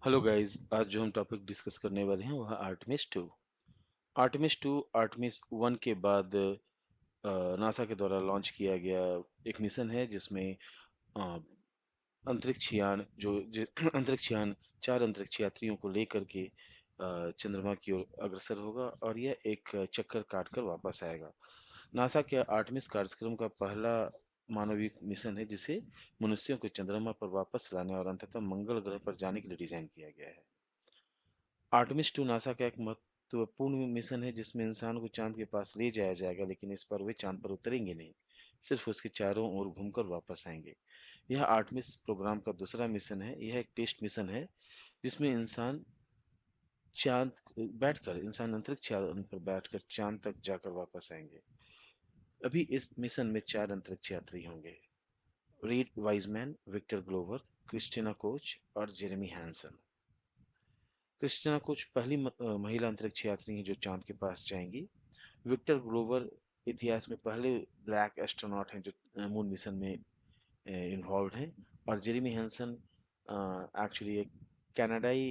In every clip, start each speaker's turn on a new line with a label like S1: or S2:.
S1: Hello guys, आज जो हम टॉपिक डिस्कस करने वाले हैं वह आर्टेमिस 2। आर्टेमिस 2 आर्टेमिस 1 के बाद नासा के द्वारा लॉन्च किया गया एक मिशन है जिसमें अ, अंतरिक्ष यान अंतरिक्ष यान 4 अंतरिक्ष यात्रियों को लेकर के चंद्रमा की ओर अग्रसर होगा और यह एक चक्कर काटकर वापस आएगा। नासा के आर्टेमिस कार्यक्रम का पहला मानवीय मिशन है जिसे मनुष्यों को चंद्रमा पर वापस लाने और अंततः मंगल ग्रह पर जाने के लिए डिजाइन किया गया है। आर्टेमिस 2 नासा का एक महत्वपूर्ण मिशन है जिसमें इंसान को चांद के पास ले जाया जाएगा, लेकिन इस पर वे चांद पर उतरेंगे नहीं, सिर्फ उसके चारों ओर घूमकर वापस आएंगे। यह आर्टेमिस प्रोग्राम का दूसरा मिशन है। यह एक टेस्ट मिशन है जिसमें चांद इंसान अंतरिक्ष यान पर बैठकर चांद तक जाकर वापस आएंगे। अभी इस मिशन में 4 अंतरिक्ष यात्री होंगे: Reed Wiseman, Victor Glover, Christina Koch और जेरेमी हैंसन। क्रिस्टिना कुछ पहली महिला अंतरिक्ष यात्री हैं जो चांद के पास जाएंगी। विक्टर ग्लोवर इतिहास में पहले ब्लैक एस्ट्रोनॉट हैं जो मून मिशन में इन्वॉल्व हैं। और जेरेमी हैंसन एक्चुअली एक कनाडाई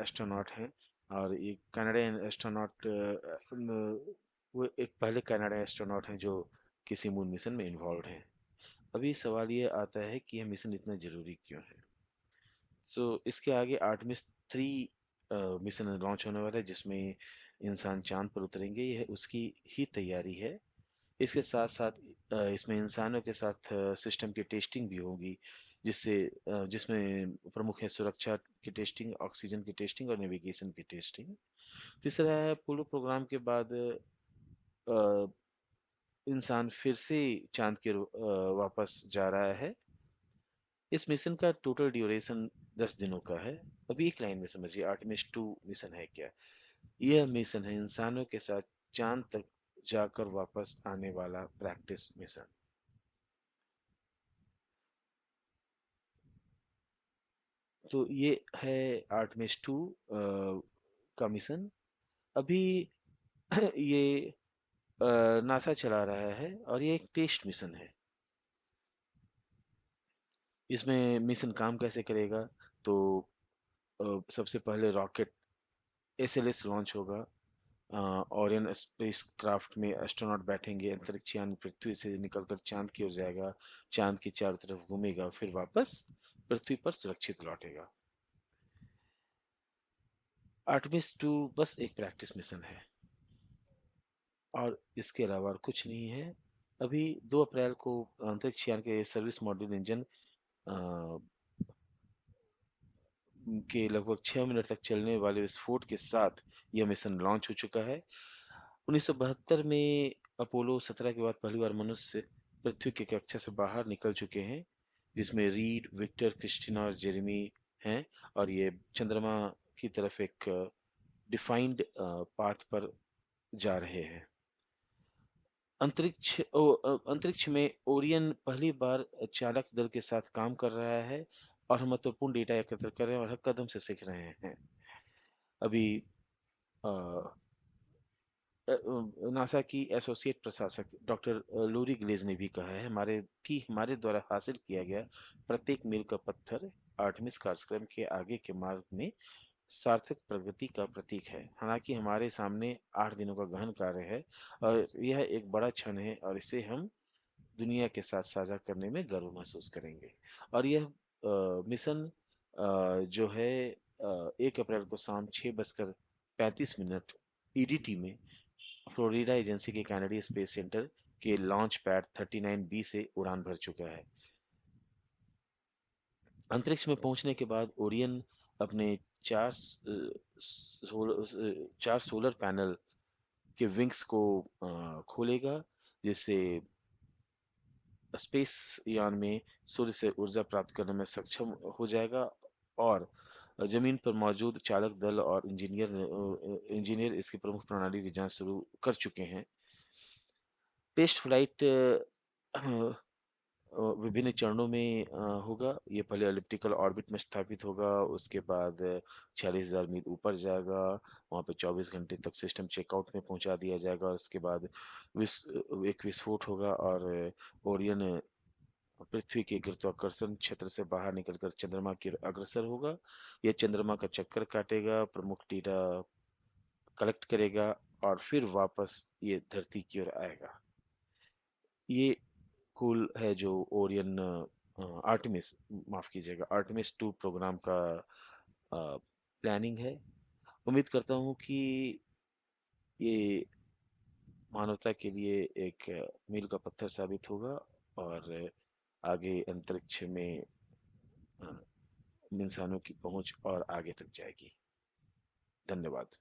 S1: एस्ट्रोनॉट हैं। और ये कनाडाई एस्ट्रोनॉट वो एक पहले कनाडाई एस्ट्रोनॉट हैं जो किसी मून मिशन में इन्वॉल्व हैं। अभी सवाल ये आता है कि यह मिशन इतना जरूरी क्यों है। सो इसके आगे आर्टेमिस 3 मिशन लॉन्च होने वाला है जिसमें इंसान चांद पर उतरेंगे। यह उसकी ही तैयारी है। इसके साथ साथ इसमें इंसानों के साथ सिस्टम की टेस्टिंग भी होगी, जिसमें प्रमुख है सुरक्षा की टेस्टिंग, ऑक्सीजन की टेस्टिंग और नेविगेशन की टेस्टिंग। तीसरा है पूर्ण प्रोग्राम के बाद अ, इंसान फिर से चांद की वापस जा रहा है। इस मिशन का टोटल ड्यूरेशन 10 दिनों का है। अभी एक लाइन में समझिए आर्टेमिस 2 मिशन है क्या। यह मिशन है इंसानों के साथ चांद तक जाकर वापस आने वाला प्रैक्टिस मिशन। तो ये है आर्टेमिस 2 का मिशन। अभी ये नासा चला रहा है और ये एक टेस्ट मिशन है। इसमें मिशन काम कैसे करेगा? तो सबसे पहले रॉकेट एसएलएस लॉन्च होगा। ओरियन स्पेस क्राफ्ट में एस्ट्रोनॉट बैठेंगे। अंतरिक्ष यान पृथ्वी से निकलकर चांद की ओर जाएगा, चांद की चारों तरफ घूमेगा, फिर वापस पृथ्वी पर सुरक्षित लौटेगा। आर्टेमिस 2 बस एक प्रैक्टिस मिशन है और इसके अलावा और कुछ नहीं है। अभी 2 अप्रैल को अंतरिक्ष यान के सर्विस मॉड्यूल इंजन के लगभग 6 मिनट तक चलने वाले विस्फोट के साथ यह मिशन लॉन्च हो चुका है। 1972 में अपोलो 17 के बाद पहली बार मनुष्य पृथ्वी की कक्षा से बाहर निकल चुके हैं, जिसमें रीड, विक्टर, क्रिस्टिना और जेरेमी हैं। और ये चंद्रमा की तरफ एक डिफाइंड पाथ पर जा रहे हैं। अंतरिक्ष में ओरियन पहली बार चालक दल के साथ काम कर रहा है और हम महत्वपूर्ण डेटा एकत्र कर रहे हैं और हर कदम से सीख रहे हैं। अभी अ, नासा की एसोसिएट प्रशासक डॉक्टर लूरी ग्लेज ने भी कहा है हमारे द्वारा हासिल किया गया प्रत्येक मील का पत्थर आर्टेमिस कार्यक्रम के आगे के मार्ग में सार्थक प्रगति का प्रतीक है। हालांकि हमारे सामने 8 दिनों का गहन कार्य है और यह एक बड़ा क्षण है और इसे हम दुनिया के साथ साझा करने में गर्व महसूस करेंगे। और यह मिशन जो है 1 अप्रैल को शाम 6:35 ईडीटी में फ्लोरिडा एजेंसी के कैनेडी स्पेस सेंटर के लॉन्च पैड 39B से उड़ान भर चुका है। अंतरिक्ष में पहुंचने के बाद ओरियन अपने चार चार सोलर पैनल के विंग्स को खोलेगा, जिससे स्पेस यान में सूर्य से ऊर्जा प्राप्त करने में सक्षम हो जाएगा। और जमीन पर मौजूद चालक दल और इंजीनियर इसकी प्रमुख प्रणाली की जांच शुरू कर चुके हैं। टेस्ट फ्लाइट विभिन्न चरणों में होगा। ये पहले एलिप्टिकल ऑर्बिट में स्थापित होगा, उसके बाद 46,000 मील ऊपर जाएगा, वहाँ पे 24 घंटे तक सिस्टम चेकआउट में पहुंचा दिया जाएगा और उसके बाद एक विस्फोट होगा और ओरियन पृथ्वी के गुरुत्वाकर्षण क्षेत्र से बाहर निकलकर चंद्रमा की ओर अग्रसर होगा। यह चंद्रमा का चक्कर काटेगा, प्रमुख डेटा कलेक्ट करेगा और फिर वापस ये धरती की ओर आएगा। ये कूल है जो ओरियन आर्टेमिस, माफ कीजिएगा, आर्टेमिस 2 प्रोग्राम का प्लानिंग है। उम्मीद करता हूँ कि ये मानवता के लिए एक मील का पत्थर साबित होगा और आगे अंतरिक्ष में अ, इंसानों की पहुंच और आगे तक जाएगी। धन्यवाद।